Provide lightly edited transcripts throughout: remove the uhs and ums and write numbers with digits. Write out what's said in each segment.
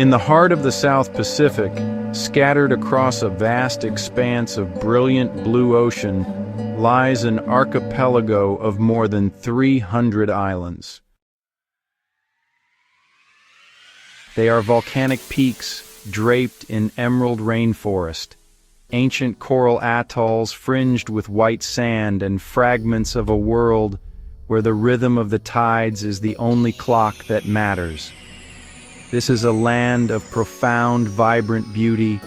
In the heart of the South Pacific, scattered across a vast expanse of brilliant blue ocean, lies an archipelago of more than 300 islands. They are volcanic peaks draped in emerald rainforest, ancient coral atolls fringed with white sand, and fragments of a world where the rhythm of the tides is the only clock that matters. This is a land of profound, vibrant beauty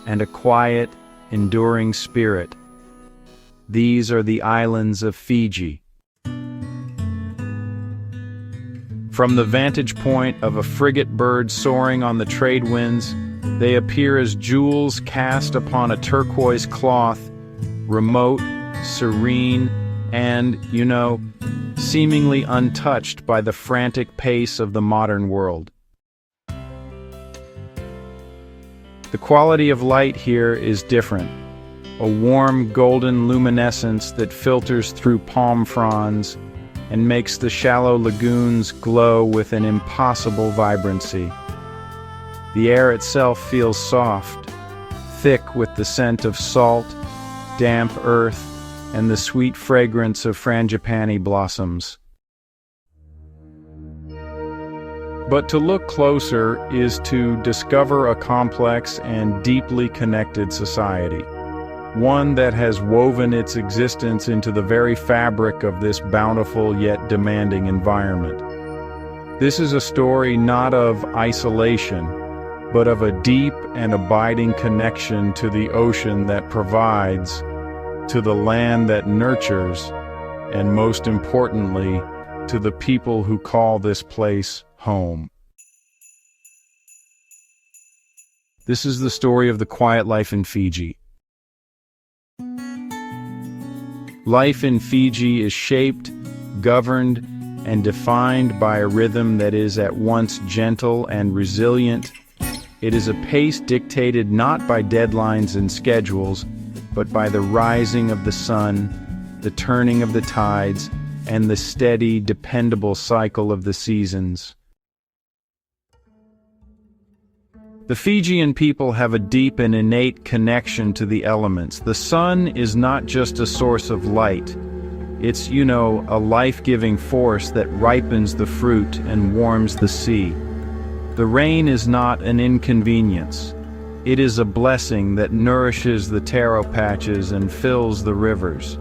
and a quiet, enduring spirit. These are the islands of Fiji. From the vantage point of a frigate bird soaring on the trade winds, they appear as jewels cast upon a turquoise cloth, remote, serene, and, seemingly untouched by the frantic pace of the modern world. The quality of light here is different, a warm golden luminescence that filters through palm fronds and makes the shallow lagoons glow with an impossible vibrancy. The air itself feels soft, thick with the scent of salt, damp earth, and the sweet fragrance of frangipani blossoms. But to look closer is to discover a complex and deeply connected society, one that has woven its existence into the very fabric of this bountiful yet demanding environment. This is a story not of isolation, but of a deep and abiding connection to the ocean that provides, to the land that nurtures, and most importantly, to the people who call this place home. This is the story of the quiet life in Fiji. Life in Fiji is shaped, governed, and defined by a rhythm that is at once gentle and resilient. It is a pace dictated not by deadlines and schedules, but by the rising of the sun, the turning of the tides, and the steady, dependable cycle of the seasons. The Fijian people have a deep and innate connection to the elements. The sun is not just a source of light. It's, a life-giving force that ripens the fruit and warms the sea. The rain is not an inconvenience. It is a blessing that nourishes the taro patches and fills the rivers.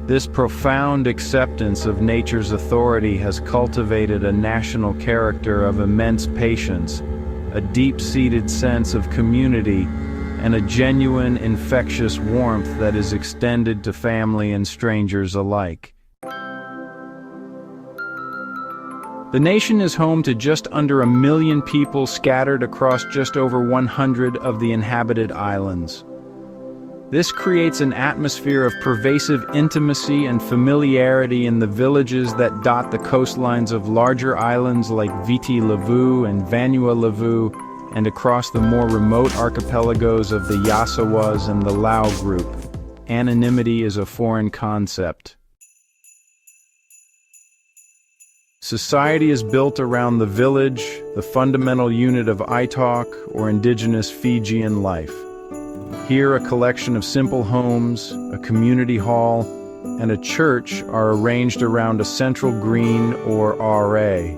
This profound acceptance of nature's authority has cultivated a national character of immense patience, a deep-seated sense of community, and a genuine, infectious warmth that is extended to family and strangers alike. The nation is home to just under 1 million people scattered across just over 100 of the inhabited islands. This creates an atmosphere of pervasive intimacy and familiarity in the villages that dot the coastlines of larger islands like Viti Levu and Vanua Levu, and across the more remote archipelagos of the Yasawas and the Lao group. Anonymity is a foreign concept. Society is built around the village, the fundamental unit of Italk, or indigenous Fijian life. Here, a collection of simple homes, a community hall, and a church are arranged around a central green, or RA.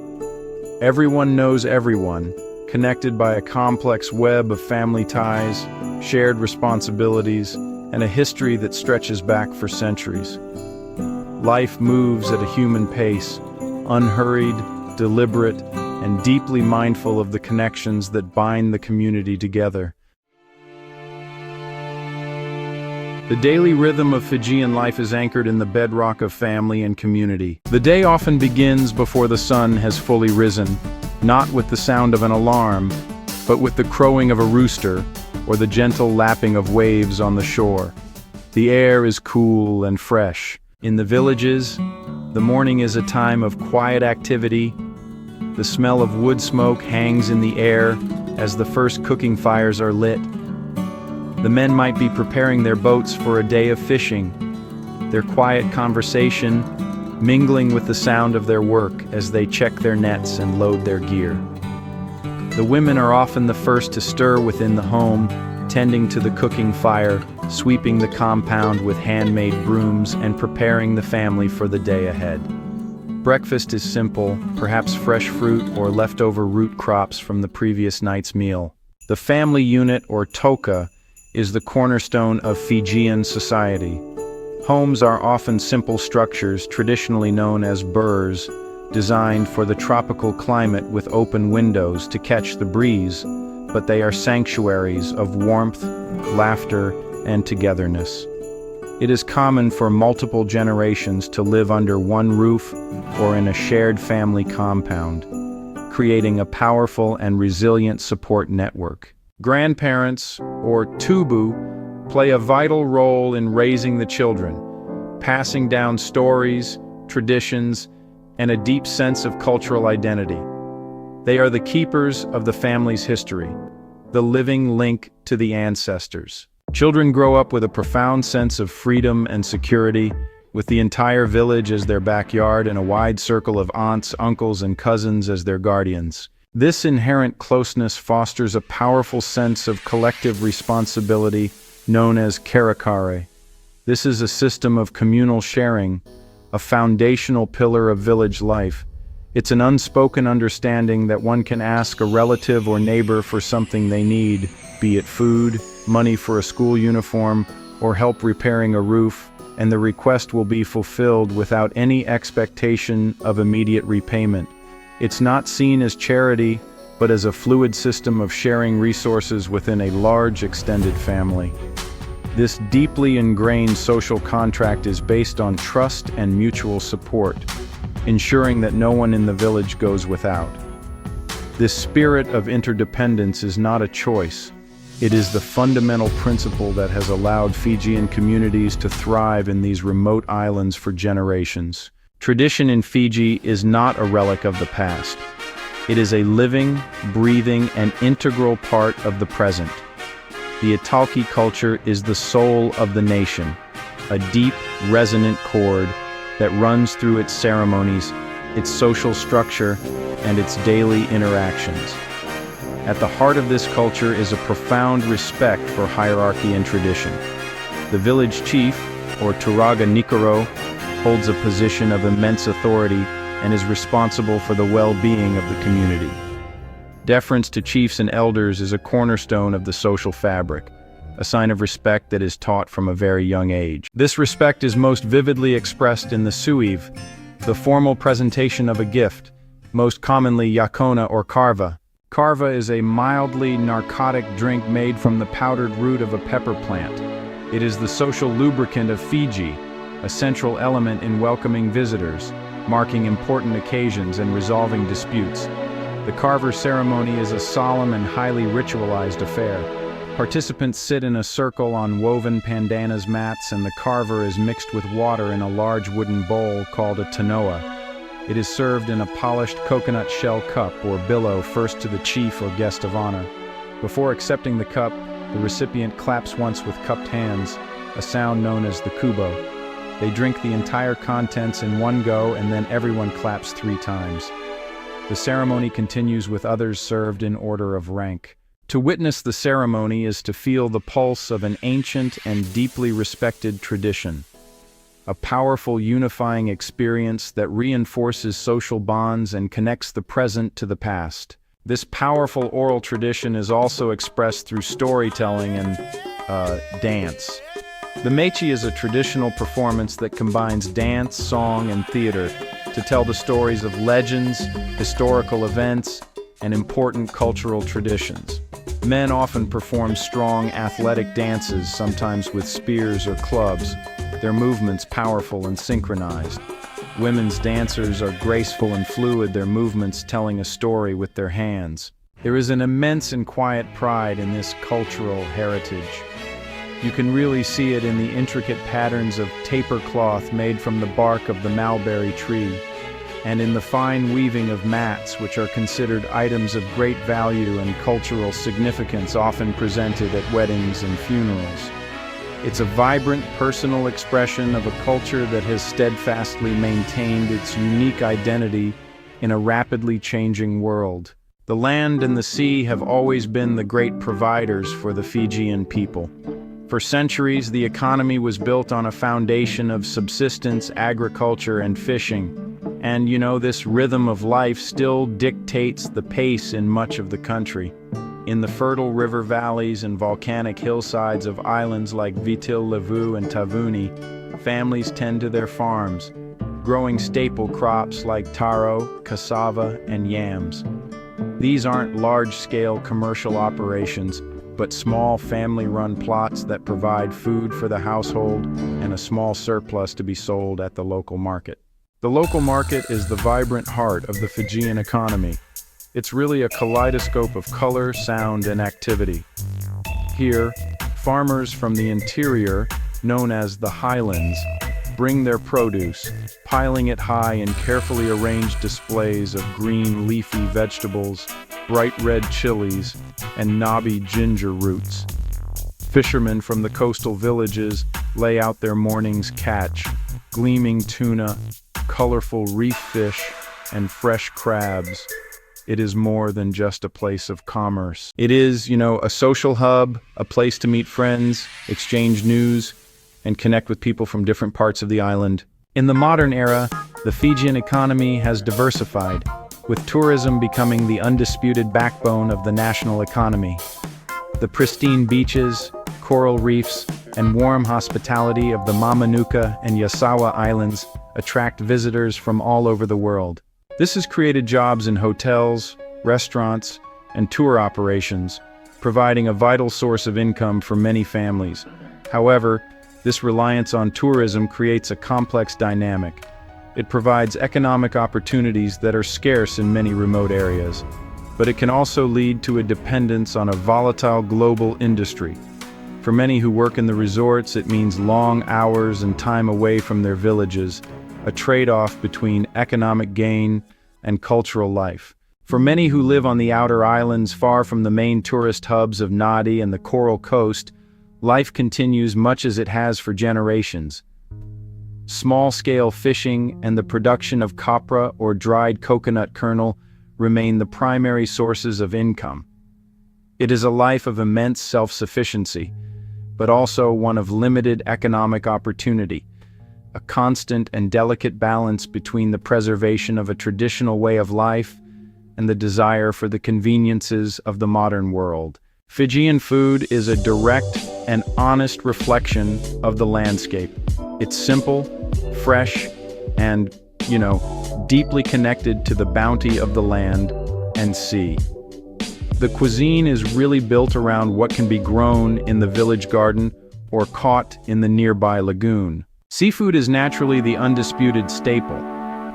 Everyone knows everyone, connected by a complex web of family ties, shared responsibilities, and a history that stretches back for centuries. Life moves at a human pace, unhurried, deliberate, and deeply mindful of the connections that bind the community together. The daily rhythm of Fijian life is anchored in the bedrock of family and community. The day often begins before the sun has fully risen, not with the sound of an alarm, but with the crowing of a rooster or the gentle lapping of waves on the shore. The air is cool and fresh. In the villages, the morning is a time of quiet activity. The smell of wood smoke hangs in the air as the first cooking fires are lit. The men might be preparing their boats for a day of fishing, their quiet conversation mingling with the sound of their work as they check their nets and load their gear. The women are often the first to stir within the home, tending to the cooking fire, sweeping the compound with handmade brooms, and preparing the family for the day ahead. Breakfast is simple, perhaps fresh fruit or leftover root crops from the previous night's meal. The family unit, or toka, is the cornerstone of Fijian society. Homes are often simple structures, traditionally known as burrs, designed for the tropical climate with open windows to catch the breeze, but they are sanctuaries of warmth, laughter, and togetherness. It is common for multiple generations to live under one roof or in a shared family compound, creating a powerful and resilient support network. Grandparents, or tubu, play a vital role in raising the children, passing down stories, traditions, and a deep sense of cultural identity. They are the keepers of the family's history, the living link to the ancestors. Children grow up with a profound sense of freedom and security, with the entire village as their backyard and a wide circle of aunts, uncles, and cousins as their guardians. This inherent closeness fosters a powerful sense of collective responsibility known as karakare. This is a system of communal sharing, a foundational pillar of village life. It's an unspoken understanding that one can ask a relative or neighbor for something they need, be it food, money for a school uniform, or help repairing a roof, and the request will be fulfilled without any expectation of immediate repayment. It's not seen as charity, but as a fluid system of sharing resources within a large extended family. This deeply ingrained social contract is based on trust and mutual support, ensuring that no one in the village goes without. This spirit of interdependence is not a choice. It is the fundamental principle that has allowed Fijian communities to thrive in these remote islands for generations. Tradition in Fiji is not a relic of the past. It is a living, breathing, and integral part of the present. The Italki culture is the soul of the nation, a deep, resonant chord that runs through its ceremonies, its social structure, and its daily interactions. At the heart of this culture is a profound respect for hierarchy and tradition. The village chief, or Turaga Nikoro, holds a position of immense authority and is responsible for the well-being of the community. Deference to chiefs and elders is a cornerstone of the social fabric, a sign of respect that is taught from a very young age. This respect is most vividly expressed in the suive, the formal presentation of a gift, most commonly yakona or karva. Karva is a mildly narcotic drink made from the powdered root of a pepper plant. It is the social lubricant of Fiji, a central element in welcoming visitors, marking important occasions and resolving disputes. The carver ceremony is a solemn and highly ritualized affair. Participants sit in a circle on woven pandanus mats, and the carver is mixed with water in a large wooden bowl called a tanoa. It is served in a polished coconut shell cup or billow first to the chief or guest of honor. Before accepting the cup, the recipient claps once with cupped hands, a sound known as the kubo. They drink the entire contents in one go, and then everyone claps 3 times. The ceremony continues with others served in order of rank. To witness the ceremony is to feel the pulse of an ancient and deeply respected tradition, a powerful unifying experience that reinforces social bonds and connects the present to the past. This powerful oral tradition is also expressed through storytelling and dance. The mechi is a traditional performance that combines dance, song, and theater to tell the stories of legends, historical events, and important cultural traditions. Men often perform strong athletic dances, sometimes with spears or clubs, their movements powerful and synchronized. Women's dancers are graceful and fluid, their movements telling a story with their hands. There is an immense and quiet pride in this cultural heritage. You can really see it in the intricate patterns of taper cloth made from the bark of the mulberry tree, and in the fine weaving of mats, which are considered items of great value and cultural significance, often presented at weddings and funerals. It's a vibrant, personal expression of a culture that has steadfastly maintained its unique identity in a rapidly changing world. The The land and the sea have always been the great providers for the Fijian people. For centuries, the economy was built on a foundation of subsistence, agriculture, and fishing. And this rhythm of life still dictates the pace in much of the country. In the fertile river valleys and volcanic hillsides of islands like Vitil Levu and Tavuni, families tend to their farms, growing staple crops like taro, cassava, and yams. These aren't large-scale commercial operations, but small family-run plots that provide food for the household and a small surplus to be sold at the local market. The local market is the vibrant heart of the Fijian economy. It's really a kaleidoscope of color, sound, and activity. Here, farmers from the interior, known as the highlands, bring their produce, piling it high in carefully arranged displays of green leafy vegetables, bright red chilies, and knobby ginger roots. Fishermen from the coastal villages lay out their morning's catch, gleaming tuna, colorful reef fish, and fresh crabs. It is more than just a place of commerce. It is, a social hub, a place to meet friends, exchange news, and connect with people from different parts of the island. In the modern era, the Fijian economy has diversified, with tourism becoming the undisputed backbone of the national economy. The pristine beaches, coral reefs, and warm hospitality of the Mamanuca and Yasawa Islands attract visitors from all over the world. This has created jobs in hotels, restaurants, and tour operations, providing a vital source of income for many families. However, this reliance on tourism creates a complex dynamic. It provides economic opportunities that are scarce in many remote areas, but it can also lead to a dependence on a volatile global industry. For many who work in the resorts, it means long hours and time away from their villages, a trade-off between economic gain and cultural life. For many who live on the outer islands far from the main tourist hubs of Nadi and the Coral Coast, life continues much as it has for generations. Small-scale fishing and the production of copra or dried coconut kernel remain the primary sources of income. It is a life of immense self-sufficiency, but also one of limited economic opportunity, a constant and delicate balance between the preservation of a traditional way of life and the desire for the conveniences of the modern world. Fijian food is a direct and honest reflection of the landscape. It's simple, fresh, and, deeply connected to the bounty of the land and sea. The cuisine is really built around what can be grown in the village garden or caught in the nearby lagoon. Seafood is naturally the undisputed staple.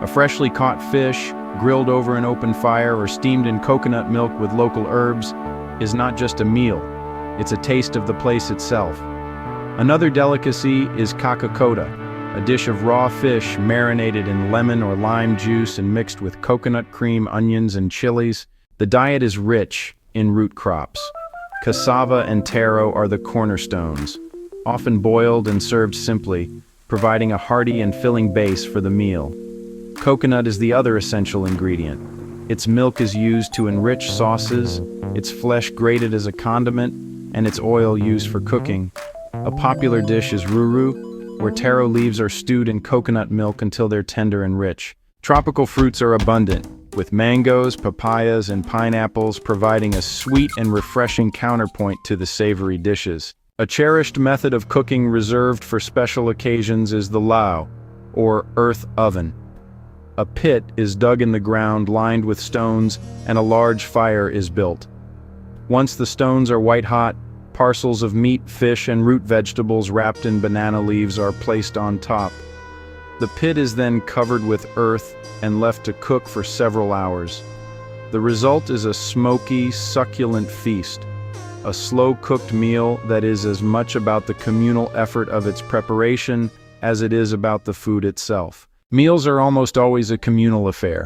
A freshly caught fish, grilled over an open fire or steamed in coconut milk with local herbs, is not just a meal, it's a taste of the place itself. Another delicacy is kakakota, a dish of raw fish marinated in lemon or lime juice and mixed with coconut cream, onions, and chilies. The diet is rich in root crops. Cassava and taro are the cornerstones, often boiled and served simply, providing a hearty and filling base for the meal. Coconut is the other essential ingredient. Its milk is used to enrich sauces, its flesh grated as a condiment, and its oil used for cooking. A popular dish is ruru, where taro leaves are stewed in coconut milk until they're tender and rich. Tropical fruits are abundant, with mangoes, papayas, and pineapples providing a sweet and refreshing counterpoint to the savory dishes. A cherished method of cooking reserved for special occasions is the lau, or earth oven. A pit is dug in the ground lined with stones, and a large fire is built. Once the stones are white-hot, parcels of meat, fish, and root vegetables wrapped in banana leaves are placed on top. The pit is then covered with earth and left to cook for several hours. The result is a smoky, succulent feast, a slow-cooked meal that is as much about the communal effort of its preparation as it is about the food itself. Meals are almost always a communal affair.